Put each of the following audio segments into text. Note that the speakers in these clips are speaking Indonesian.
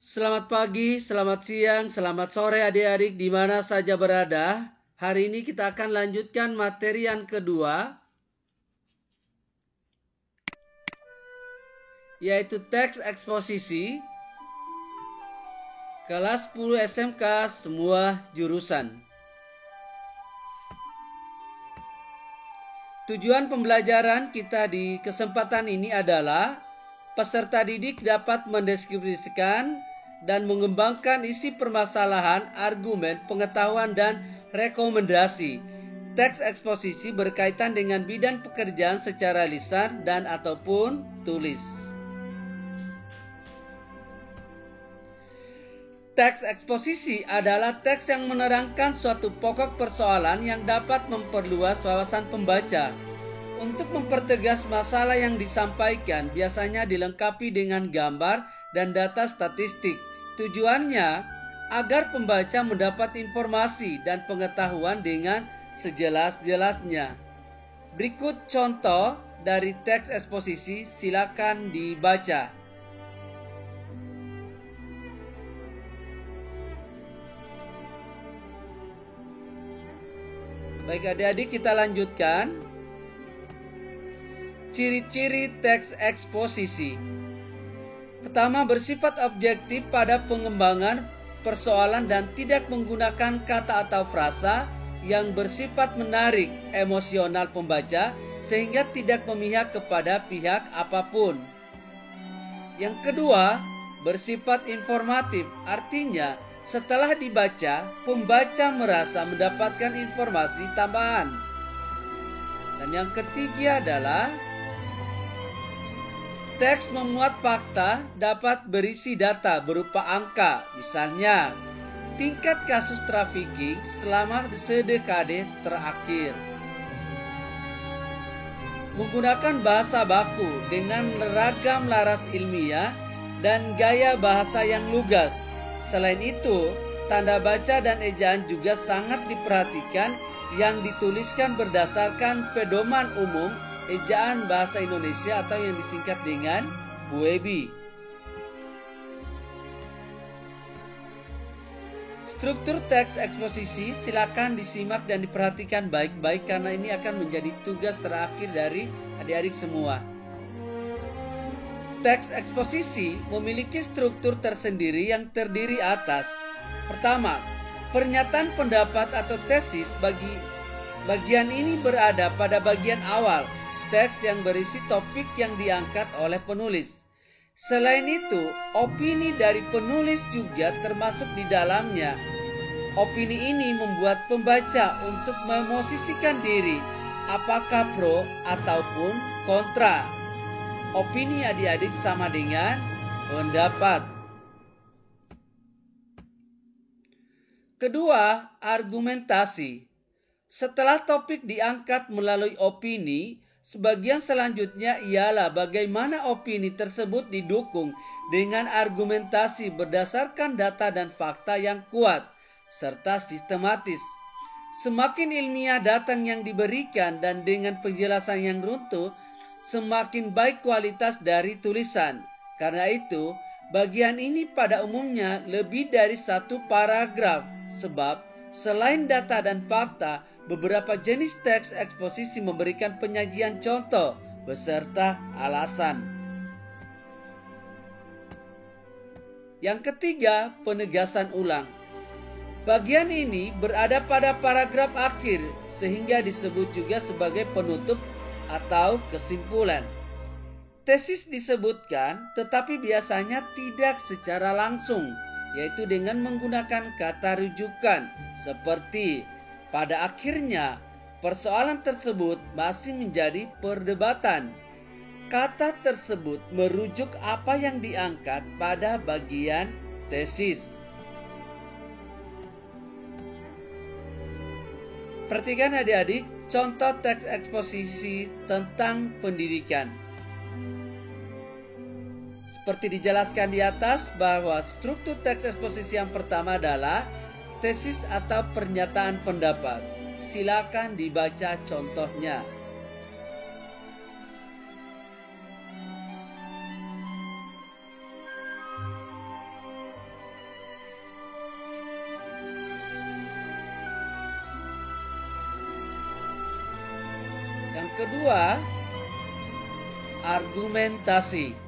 Selamat pagi, selamat siang, selamat sore adik-adik di mana saja berada. Hari ini kita akan lanjutkan materi yang kedua, yaitu teks eksposisi, kelas 10 SMK semua jurusan. Tujuan pembelajaran kita di kesempatan ini adalah peserta didik dapat mendeskripsikan dan mengembangkan isi permasalahan, argumen, pengetahuan, dan rekomendasi. Teks eksposisi berkaitan dengan bidang pekerjaan secara lisan dan ataupun tulis. Teks eksposisi adalah teks yang menerangkan suatu pokok persoalan yang dapat memperluas wawasan pembaca. Untuk mempertegas masalah yang disampaikan, biasanya dilengkapi dengan gambar dan data statistik. Tujuannya agar pembaca mendapat informasi dan pengetahuan dengan sejelas-jelasnya. Berikut contoh dari teks eksposisi, silakan dibaca. Baik adik-adik, kita lanjutkan. Ciri-ciri teks eksposisi. Pertama, bersifat objektif pada pengembangan persoalan dan tidak menggunakan kata atau frasa yang bersifat menarik emosional pembaca sehingga tidak memihak kepada pihak apapun. Yang kedua, bersifat informatif, artinya setelah dibaca, pembaca merasa mendapatkan informasi tambahan. Dan yang ketiga adalah teks memuat fakta dapat berisi data berupa angka, misalnya tingkat kasus trafficking selama sedekade terakhir. Menggunakan bahasa baku dengan ragam laras ilmiah dan gaya bahasa yang lugas. Selain itu, tanda baca dan ejaan juga sangat diperhatikan yang dituliskan berdasarkan pedoman umum ejaan bahasa Indonesia atau yang disingkat dengan BUEBI. Struktur teks eksposisi silakan disimak dan diperhatikan baik-baik karena ini akan menjadi tugas terakhir dari adik-adik semua. Teks eksposisi memiliki struktur tersendiri yang terdiri atas: pertama, pernyataan pendapat atau tesis. Bagian ini berada pada bagian awal teks yang berisi topik yang diangkat oleh penulis. Selain itu, opini dari penulis juga termasuk di dalamnya. Opini ini membuat pembaca untuk memosisikan diri apakah pro ataupun kontra. Opini adik-adik sama dengan pendapat. Kedua, argumentasi. Setelah topik diangkat melalui opini, sebagian selanjutnya ialah bagaimana opini tersebut didukung dengan argumentasi berdasarkan data dan fakta yang kuat serta sistematis. Semakin ilmiah data yang diberikan dan dengan penjelasan yang runtuh, semakin baik kualitas dari tulisan. Karena itu, bagian ini pada umumnya lebih dari satu paragraf, sebab selain data dan fakta, beberapa jenis teks eksposisi memberikan penyajian contoh beserta alasan. Yang ketiga, penegasan ulang. Bagian ini berada pada paragraf akhir sehingga disebut juga sebagai penutup atau kesimpulan. Tesis disebutkan tetapi biasanya tidak secara langsung, yaitu dengan menggunakan kata rujukan seperti pada akhirnya persoalan tersebut masih menjadi perdebatan. Kata tersebut merujuk apa yang diangkat pada bagian tesis. Perhatikan adik-adik contoh teks eksposisi tentang pendidikan. Seperti dijelaskan di atas bahwa struktur teks eksposisi yang pertama adalah tesis atau pernyataan pendapat. Silakan dibaca contohnya. kedua, argumentasi.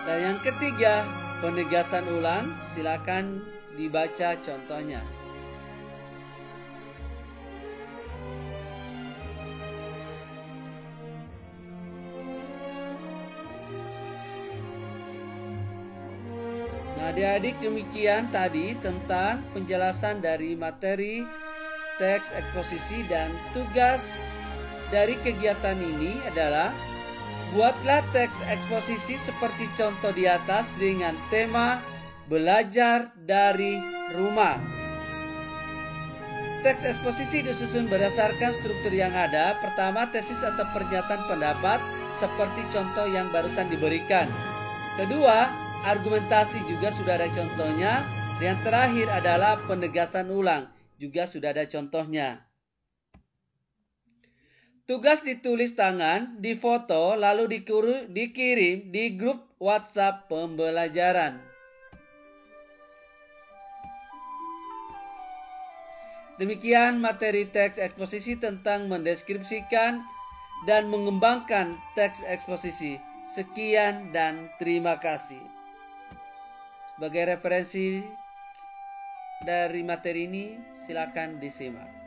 Dan yang ketiga, penegasan ulang. Silakan dibaca contohnya. Nah, adik-adik, demikian tadi tentang penjelasan dari materi teks eksposisi, dan tugas dari kegiatan ini adalah buatlah teks eksposisi seperti contoh di atas dengan tema belajar dari rumah. Teks eksposisi disusun berdasarkan struktur yang ada. Pertama, tesis atau pernyataan pendapat seperti contoh yang barusan diberikan. Kedua, argumentasi juga sudah ada contohnya. Dan yang terakhir adalah penegasan ulang, juga sudah ada contohnya. Tugas ditulis tangan, difoto, lalu dikirim di grup WhatsApp pembelajaran. Demikian materi teks eksposisi tentang mendeskripsikan dan mengembangkan teks eksposisi. Sekian dan terima kasih. Sebagai referensi dari materi ini, silakan disimak.